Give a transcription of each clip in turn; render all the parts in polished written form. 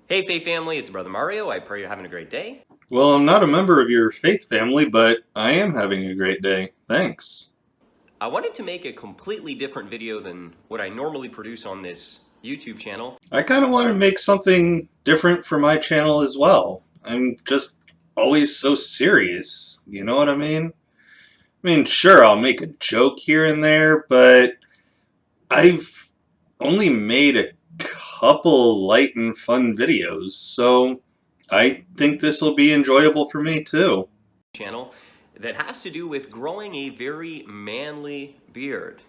Hey Faith family, it's Brother Mario. I pray you're having a great day. Well, I'm not a member of your faith family, but I am having a great day. Thanks. I wanted to make a completely different video than what I normally produce on this YouTube channel. I kind of want to make something different for my channel as well. I'm just always so serious. You know what I mean? Sure, I'll make a joke here and there, but I've only made a couple light and fun videos, so I think this will be enjoyable for me too. Channel that has to do with growing a very manly beard.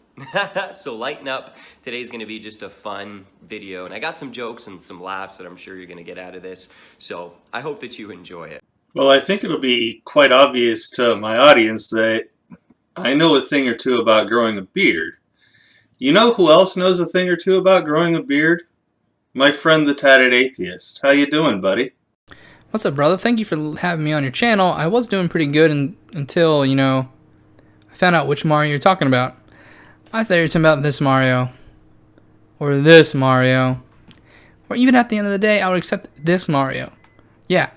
So lighten up. Today's going to be just a fun video, and I got some jokes and some laughs that I'm sure you're going to get out of this. So I hope that you enjoy it. Well, I think it'll be quite obvious to my audience that I know a thing or two about growing a beard. You know who else knows a thing or two about growing a beard? My friend the Tatted Atheist. How you doing, buddy? What's up, brother? Thank you for having me on your channel. I was doing pretty good until, I found out which Mario you're talking about. I thought you were talking about this Mario. Or this Mario. Or even at the end of the day, I would accept this Mario. Yeah,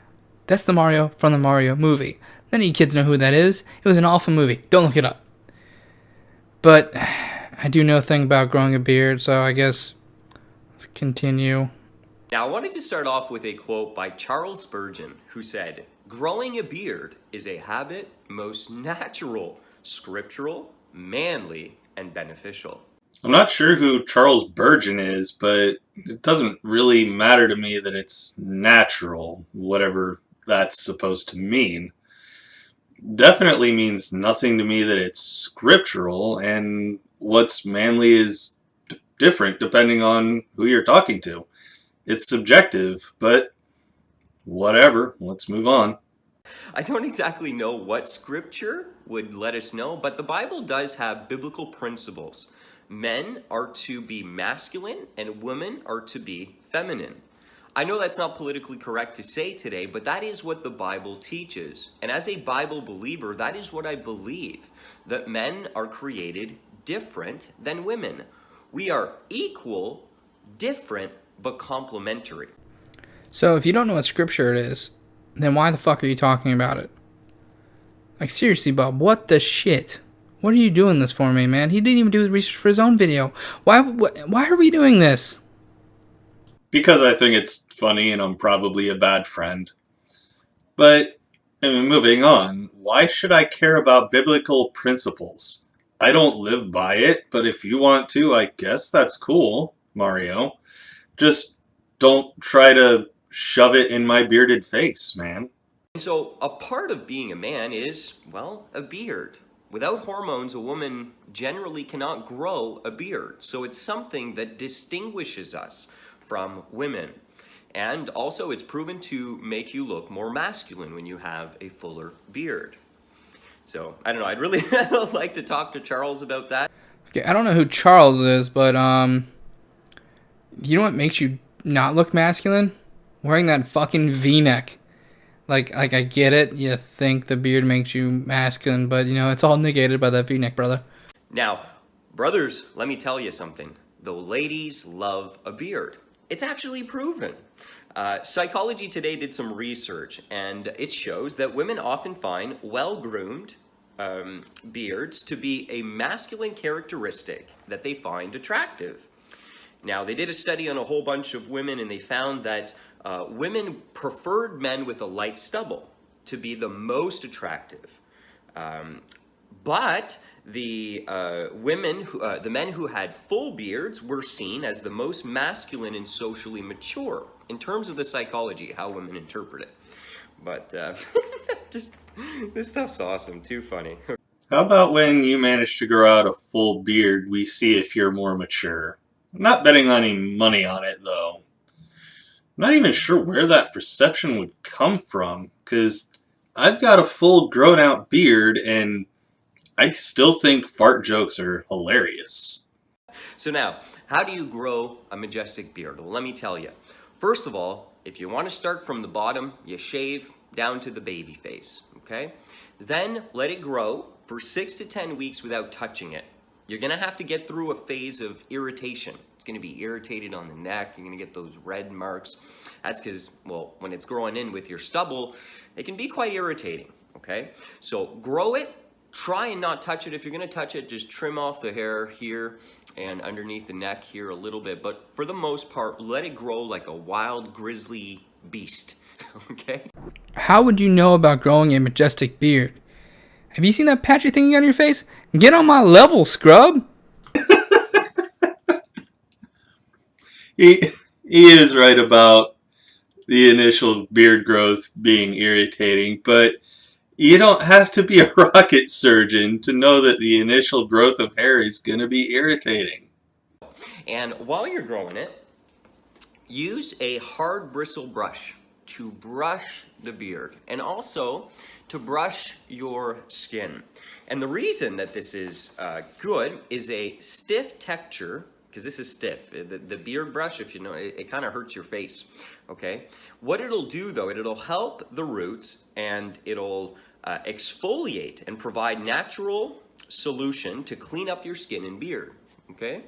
that's the Mario from the Mario movie. None of you kids know who that is. It was an awful movie. Don't look it up. But I do know a thing about growing a beard, so I guess let's continue. Now, I wanted to start off with a quote by Charles Spurgeon, who said, "Growing a beard is a habit most natural, scriptural, manly, and beneficial." I'm not sure who Charles Spurgeon is, but it doesn't really matter to me that it's natural, whatever that's supposed to mean. Definitely means nothing to me that it's scriptural, and what's manly is different depending on who you're talking to. It's subjective, but whatever. Let's move on. I don't exactly know what scripture would let us know, but the Bible does have biblical principles. Men are to be masculine and women are to be feminine. I know that's not politically correct to say today, but that is what the Bible teaches. And as a Bible believer, that is what I believe, that men are created different than women. We are equal, different, but complementary. So if you don't know what scripture it is, then why the fuck are you talking about it? Like, seriously, Bob, what the shit? What are you doing this for me, man? He didn't even do the research for his own video. Why are we doing this? Because I think it's funny and I'm probably a bad friend. But, moving on, why should I care about biblical principles? I don't live by it, but if you want to, I guess that's cool, Mario. Just don't try to shove it in my bearded face, man. And so a part of being a man is, well, a beard. Without hormones, a woman generally cannot grow a beard. So it's something that distinguishes us from women. And also it's proven to make you look more masculine when you have a fuller beard. So, I don't know, I'd really like to talk to Charles about that. Okay, I don't know who Charles is, but, you know what makes you not look masculine? Wearing that fucking V-neck. Like I get it, you think the beard makes you masculine, but, it's all negated by that V-neck, brother. Now, brothers, let me tell you something. The ladies love a beard. It's actually proven. Psychology Today did some research, and it shows that women often find well-groomed beards to be a masculine characteristic that they find attractive. Now, they did a study on a whole bunch of women, and they found that women preferred men with a light stubble to be the most attractive. But the men who had full beards were seen as the most masculine and socially mature in terms of the psychology, how women interpret it. But just this stuff's awesome, too funny. How about when you manage to grow out a full beard, we see if you're more mature? I'm not betting any money on it, though. I'm not even sure where that perception would come from, because I've got a full grown-out beard, and I still think fart jokes are hilarious. So now, how do you grow a majestic beard? Well, let me tell you. First of all, if you want to start from the bottom, you shave down to the baby face, okay? Then let it grow for 6 to 10 weeks without touching it. You're going to have to get through a phase of irritation. It's going to be irritated on the neck. You're going to get those red marks. That's because, well, when it's growing in with your stubble, it can be quite irritating, okay? So grow it. Try and not touch it. If you're going to touch it, just trim off the hair here and underneath the neck here a little bit. But for the most part, let it grow like a wild grizzly beast, okay? How would you know about growing a majestic beard? Have you seen that patchy thing on your face? Get on my level, scrub! He is right about the initial beard growth being irritating, but you don't have to be a rocket surgeon to know that the initial growth of hair is going to be irritating. And while you're growing it, use a hard bristle brush to brush the beard and also to brush your skin. And the reason that this is good is a stiff texture, because this is stiff. The beard brush, if you know, it kind of hurts your face, okay? What it'll do though, it'll help the roots and it'll exfoliate and provide natural solution to clean up your skin and beard, okay?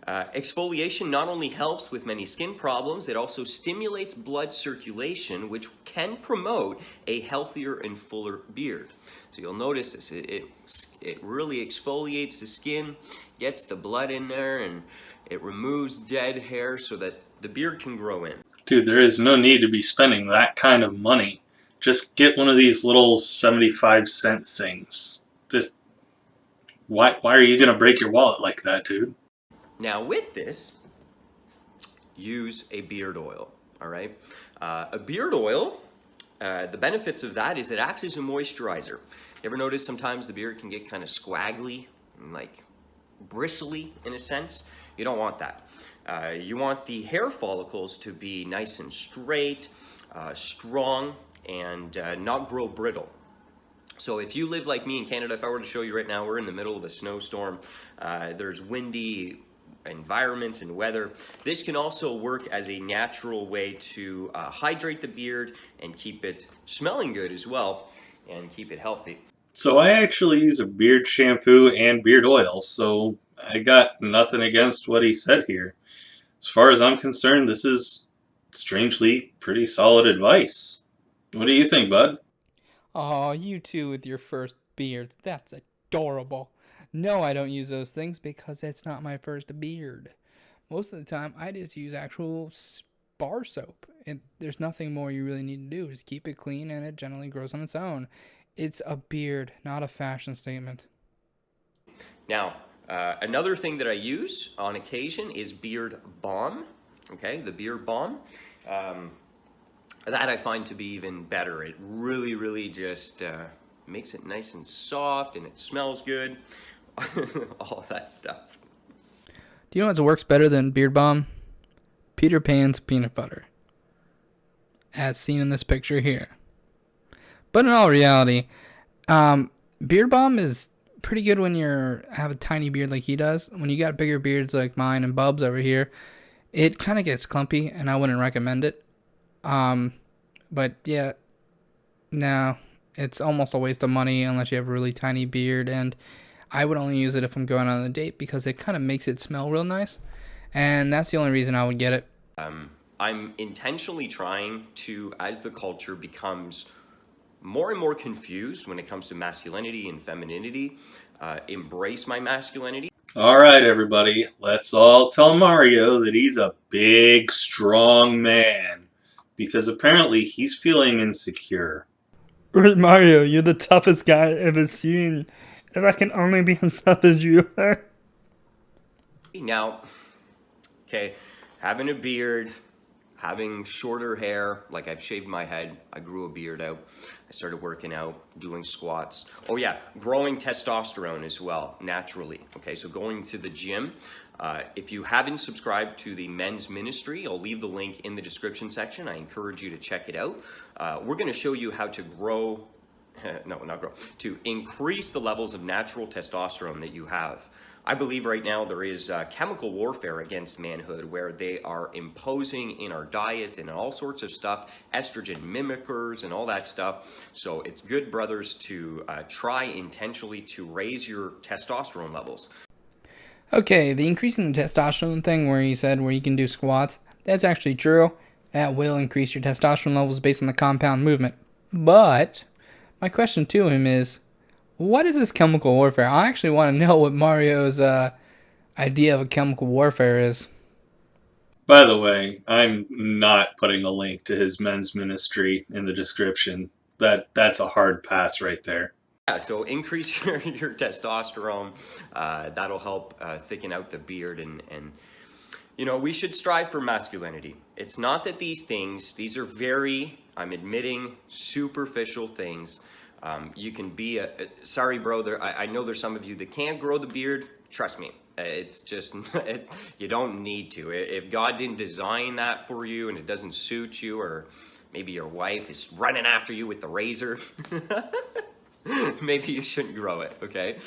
Exfoliation not only helps with many skin problems, it also stimulates blood circulation, which can promote a healthier and fuller beard. So you'll notice this, it really exfoliates the skin, gets the blood in there, and it removes dead hair so that the beard can grow in. Dude, there is no need to be spending that kind of money. Just get one of these little 75-cent things. Just, why are you going to break your wallet like that, dude? Now with this, use a beard oil, all right? A beard oil, the benefits of that is it acts as a moisturizer. You ever notice sometimes the beard can get kind of squaggly and like bristly in a sense? You don't want that. You want the hair follicles to be nice and straight, strong, and not grow brittle. So if you live like me in Canada, if I were to show you right now, we're in the middle of a snowstorm. There's windy environments and weather. This can also work as a natural way to hydrate the beard and keep it smelling good as well and keep it healthy. So I actually use a beard shampoo and beard oil, so I got nothing against what he said here. As far as I'm concerned, this is strangely pretty solid advice. What do you think, bud? Oh, you two with your first beards. That's adorable. No, I don't use those things because it's not my first beard. Most of the time, I just use actual bar soap. And there's nothing more you really need to do. Just keep it clean and it generally grows on its own. It's a beard, not a fashion statement. Now, another thing that I use on occasion is beard balm. Okay, the beard balm. That I find to be even better. It really just makes it nice and soft and it smells good. All of that stuff. Do you know what works better than beard balm? Peter Pan's peanut butter. As seen in this picture here. But in all reality, beard balm is pretty good when you have a tiny beard like he does. When you got bigger beards like mine and Bub's over here, it kind of gets clumpy and I wouldn't recommend it. But yeah, no, it's almost a waste of money unless you have a really tiny beard, and I would only use it if I'm going on a date because it kind of makes it smell real nice, and that's the only reason I would get it. I'm intentionally trying to, as the culture becomes more and more confused when it comes to masculinity and femininity, embrace my masculinity. All right, everybody, let's all tell Mario that he's a big, strong man. Because apparently he's feeling insecure. Mario, you're the toughest guy I've ever seen. If I can only be as tough as you are. Now, okay, having a beard, having shorter hair, like I've shaved my head, I grew a beard out, I started working out, doing squats. Oh yeah, growing testosterone as well, naturally. Okay, so going to the gym. If you haven't subscribed to the men's ministry, I'll leave the link in the description section. I encourage you to check it out. We're going to show you how to grow, to increase the levels of natural testosterone that you have. I believe right now there is chemical warfare against manhood where they are imposing in our diet and all sorts of stuff, estrogen mimickers and all that stuff. So it's good, brothers, to try intentionally to raise your testosterone levels. Okay, the increasing the testosterone thing where he said where you can do squats, that's actually true. That will increase your testosterone levels based on the compound movement. But my question to him is, what is this chemical warfare? I actually want to know what Mario's idea of a chemical warfare is. By the way, I'm not putting a link to his men's ministry in the description. That's a hard pass right there. Yeah, so increase your testosterone. That'll help thicken out the beard and we should strive for masculinity. It's not that these are very, I'm admitting, superficial things. You can be sorry, bro, I know there's some of you that can't grow the beard. Trust me, it's just, you don't need to. If God didn't design that for you and it doesn't suit you, or maybe your wife is running after you with the razor, maybe you shouldn't grow it, okay?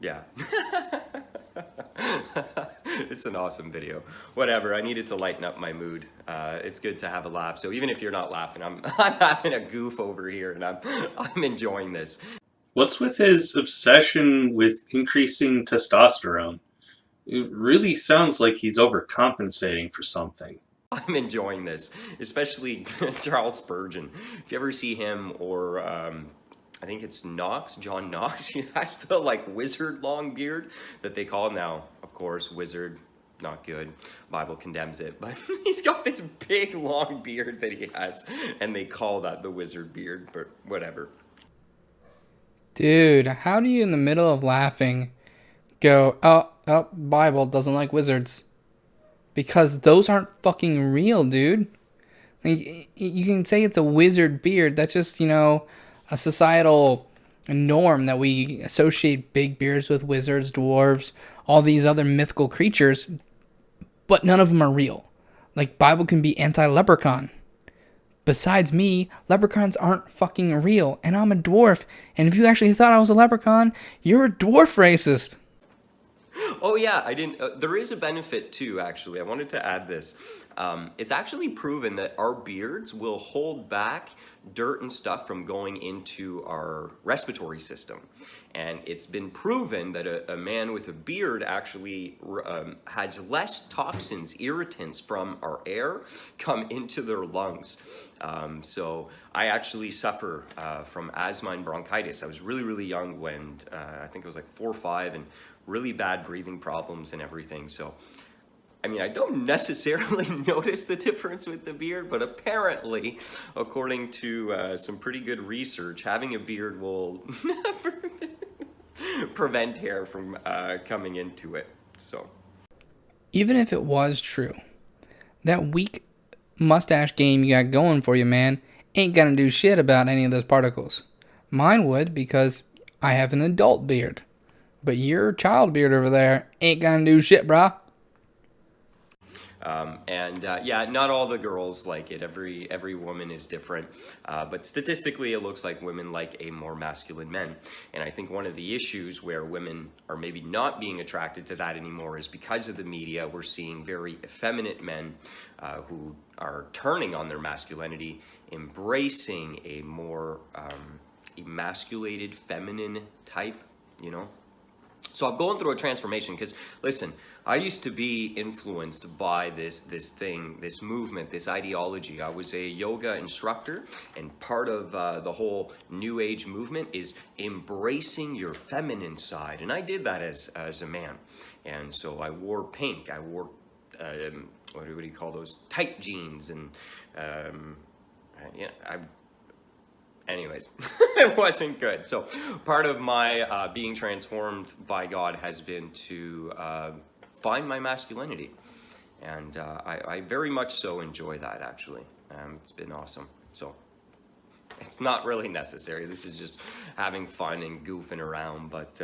Yeah. It's an awesome video. Whatever, I needed to lighten up my mood. It's good to have a laugh. So even if you're not laughing, I'm having a goof over here and I'm enjoying this. What's with his obsession with increasing testosterone? It really sounds like he's overcompensating for something. I'm enjoying this, especially Charles Spurgeon. If you ever see him, or I think it's John Knox, he has the wizard long beard that they call now, of course, wizard, not good. Bible condemns it, but he's got this big long beard that he has, and they call that the wizard beard, but whatever. Dude, how do you in the middle of laughing go, oh, Bible doesn't like wizards? Because those aren't fucking real, dude. You can say it's a wizard beard. That's just, a societal norm that we associate big beards with wizards, dwarves, all these other mythical creatures, but none of them are real. Bible can be anti-leprechaun. Besides me, leprechauns aren't fucking real, and I'm a dwarf, and if you actually thought I was a leprechaun, you're a dwarf racist. Oh yeah, I didn't, there is a benefit too, actually. I wanted to add this. It's actually proven that our beards will hold back dirt and stuff from going into our respiratory system. And it's been proven that a man with a beard actually has less toxins, irritants from our air come into their lungs. So I actually suffer from asthma and bronchitis. I was really, really young when I think it was 4 or 5, and really bad breathing problems and everything. So I mean, I don't necessarily notice the difference with the beard, but apparently, according to some pretty good research, having a beard will prevent hair from coming into it. So, even if it was true, that weak mustache game you got going for you, man, ain't gonna do shit about any of those particles. Mine would, because I have an adult beard. But your child beard over there ain't gonna do shit, brah. Yeah, not all the girls like it. Every woman is different, but statistically it looks like women like a more masculine men. And I think one of the issues where women are maybe not being attracted to that anymore is because of the media. We're seeing very effeminate men who are turning on their masculinity, embracing a more emasculated feminine type, So I'm going through a transformation because, listen, I used to be influenced by this movement, this ideology. I was a yoga instructor, and part of the whole New Age movement is embracing your feminine side. And I did that as a man. And so I wore pink. I wore, what do you call those? Tight jeans. And, anyways, it wasn't good. So part of my being transformed by God has been to find my masculinity. And I very much so enjoy that, actually. It's been awesome. So it's not really necessary. This is just having fun and goofing around. But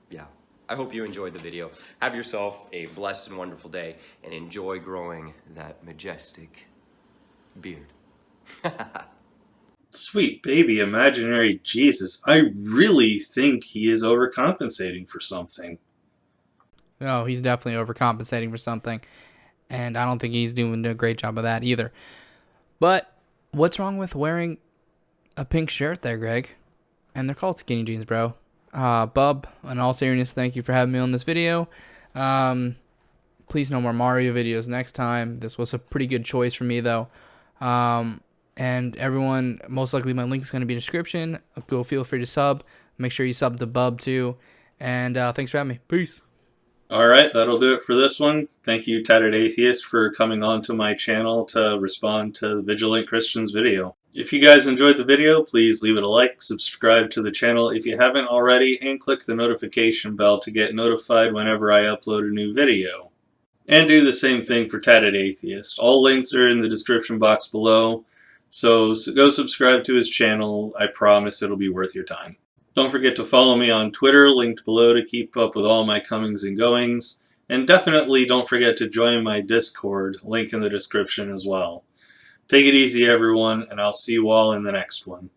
yeah, I hope you enjoyed the video. Have yourself a blessed and wonderful day, and enjoy growing that majestic beard. Sweet baby imaginary Jesus, I really think he is overcompensating for something. Oh, he's definitely overcompensating for something. And I don't think he's doing a great job of that either. But what's wrong with wearing a pink shirt there, Greg? And they're called skinny jeans, bro. Bub, in all seriousness, thank you for having me on this video. Please no more Mario videos next time. This was a pretty good choice for me, though. And everyone, most likely my link is going to be in the description. Go feel free to sub. Make sure you sub to Bub, too. And thanks for having me. Peace. Alright, that'll do it for this one. Thank you, Tatted Atheist, for coming on to my channel to respond to the Vigilant Christian's video. If you guys enjoyed the video, please leave it a like, subscribe to the channel if you haven't already, and click the notification bell to get notified whenever I upload a new video. And do the same thing for Tatted Atheist. All links are in the description box below, so go subscribe to his channel. I promise it'll be worth your time. Don't forget to follow me on Twitter, linked below, to keep up with all my comings and goings. And definitely don't forget to join my Discord, link in the description as well. Take it easy, everyone, and I'll see you all in the next one.